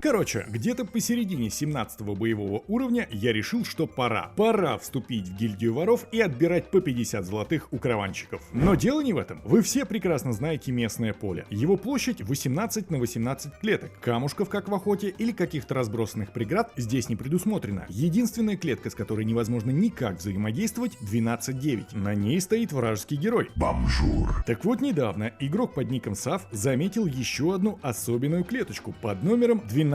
Короче, где-то посередине 17-го боевого уровня я решил, что пора вступить в гильдию воров и отбирать по 50 золотых у караванщиков. Но дело не в этом. Вы все прекрасно знаете местное поле. Его площадь 18 на 18 клеток. Камушков, как в охоте, или каких-то разбросанных преград здесь не предусмотрено. Единственная клетка, с которой невозможно никак взаимодействовать, 12-9. На ней стоит вражеский герой. Бомжур. Так вот, недавно игрок под ником Сав заметил еще одну особенную клеточку под номером 1210.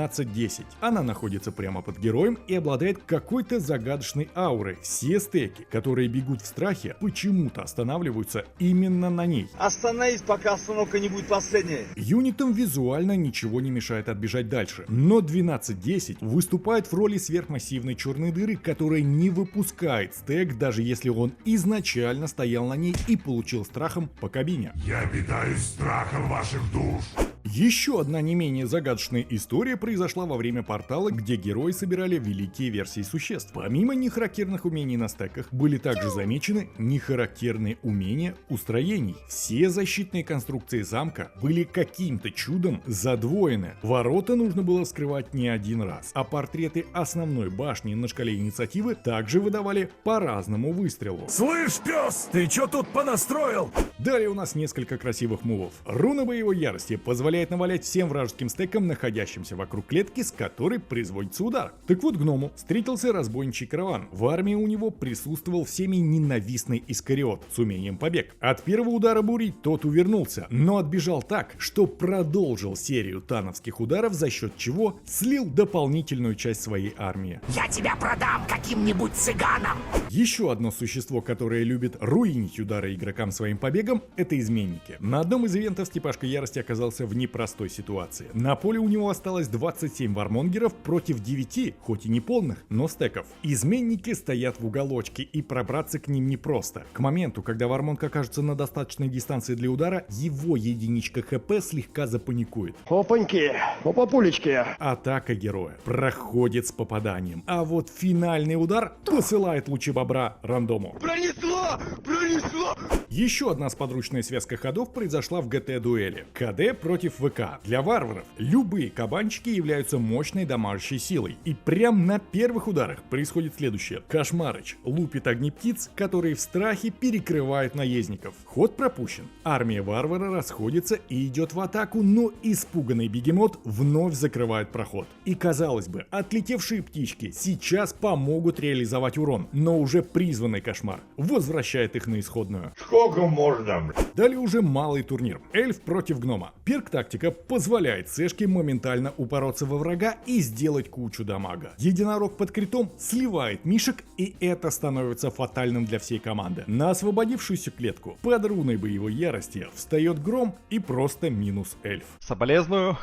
Она находится прямо под героем и обладает какой-то загадочной аурой. Все стеки, которые бегут в страхе, почему-то останавливаются именно на ней. Остановись, пока остановка не будет последней. Юнитам визуально ничего не мешает отбежать дальше, но 1210 выступает в роли сверхмассивной черной дыры, которая не выпускает стек, даже если он изначально стоял на ней и получил страхом по кабине. Я питаюсь страхом ваших душ. Еще одна не менее загадочная история произошла во время портала, где герои собирали великие версии существ. Помимо нехарактерных умений на стеках, были также замечены нехарактерные умения у строений. Все защитные конструкции замка были каким-то чудом задвоены. Ворота нужно было вскрывать не один раз, а портреты основной башни на шкале инициативы также выдавали по разному выстрелу. Слышь, пес, ты чё тут понастроил? Далее у нас несколько красивых мувов. Руна боевой ярости позволяет навалять всем вражеским стекам, находящимся вокруг клетки, с которой производится удар. Так вот, гному встретился разбойничий караван. В армии у него присутствовал всеми ненавистный Искариот с умением побег. От первого удара бури тот увернулся, но отбежал так, что продолжил серию тановских ударов, за счет чего слил дополнительную часть своей армии. Я тебя продам каким-нибудь цыганам! Еще одно существо, которое любит руинить удары игрокам своим побегом, это изменники. На одном из ивентов Степашка Ярости оказался в непростой ситуации. На поле у него осталось 27 вармонгеров против 9, хоть и не полных, но стеков. Изменники стоят в уголочке, и пробраться к ним непросто. К моменту, когда вармонг окажется на достаточной дистанции для удара, его единичка хп слегка запаникует. Опаньки, опапулечки. Атака героя проходит с попаданием, а вот финальный удар посылает лучи бобра рандому. Пронесло! Пронесло! Еще одна сподручная связка ходов произошла в ГТ-дуэли. КД против ВК. Для варваров любые кабанчики являются мощной дамажащей силой. И прям на первых ударах происходит следующее. Кошмарыч лупит огни птиц, которые в страхе перекрывают наездников. Ход пропущен. Армия варвара расходится и идет в атаку, но испуганный бегемот вновь закрывает проход. И казалось бы, отлетевшие птички сейчас помогут реализовать урон, но уже призванный кошмар возвращает их на исходную. Сколько можно? Далее уже малый турнир. Эльф против гнома. Перк тактика позволяет Сэшке моментально упороться во врага и сделать кучу дамага. Единорог под критом сливает мишек, и это становится фатальным для всей команды. На освободившуюся клетку под руной боевой ярости встает гром и просто минус эльф. Соболезную.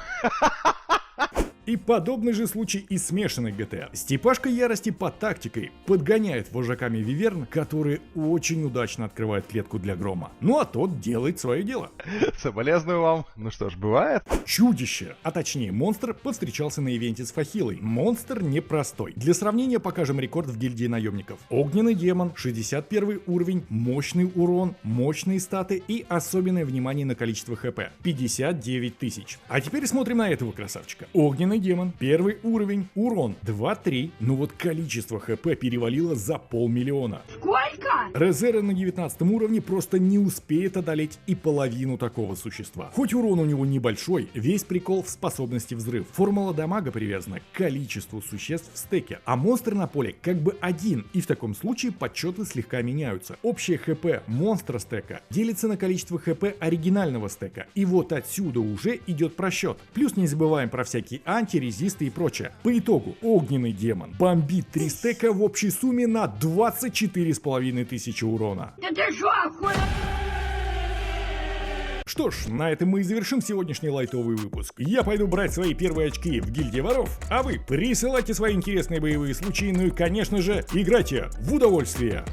И подобный же случай и смешанный GTA. Степашка ярости под тактикой подгоняет вожаками виверн, которые очень удачно открывают клетку для грома. Ну а тот делает свое дело. Соболезную вам. Ну что ж, бывает. Чудище, а точнее монстр, повстречался на ивенте с Фахилой. Монстр непростой. Для сравнения покажем рекорд в гильдии наемников. Огненный демон, 61 уровень, мощный урон, мощные статы и особенное внимание на количество хп. 59 тысяч. А теперь смотрим на этого красавчика. Огненный демон, 1 уровень, урон 2-3, но вот количество хп перевалило за 500 000. Сколько? Резера на 19 уровне просто не успеет одолеть и половину такого существа. Хоть урон у него небольшой, весь прикол в способности взрыв. Формула дамага привязана к количеству существ в стеке, а монстр на поле как бы один, и в таком случае подсчеты слегка меняются. Общее хп монстра стека делится на количество хп оригинального стека, и вот отсюда уже идет просчет. Плюс не забываем про всякие антирезисты и прочее. По итогу огненный демон бомбит 3 стека в общей сумме на 24 500 урона. Да ты шо, охуел? Что ж, на этом мы и завершим сегодняшний лайтовый выпуск. Я пойду брать свои первые очки в гильдии воров, а вы присылайте свои интересные боевые случаи, ну и конечно же играйте в удовольствие.